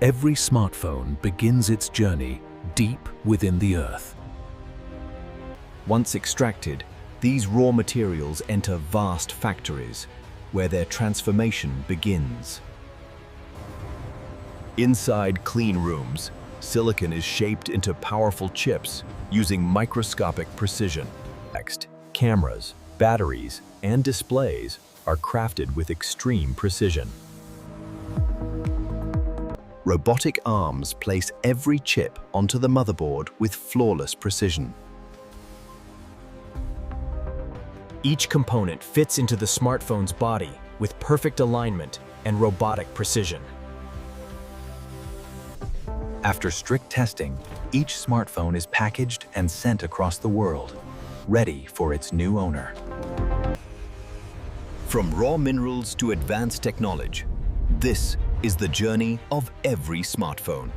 Every smartphone begins its journey deep within the earth. Once extracted, these raw materials enter vast factories, where their transformation begins. Inside clean rooms, silicon is shaped into powerful chips using microscopic precision. Next, cameras, batteries, and displays are crafted with extreme precision. Robotic arms place every chip onto the motherboard with flawless precision. Each component fits into the smartphone's body with perfect alignment and robotic precision. After strict testing, each smartphone is packaged and sent across the world, ready for its new owner. From raw minerals to advanced technology, this is the journey of every smartphone.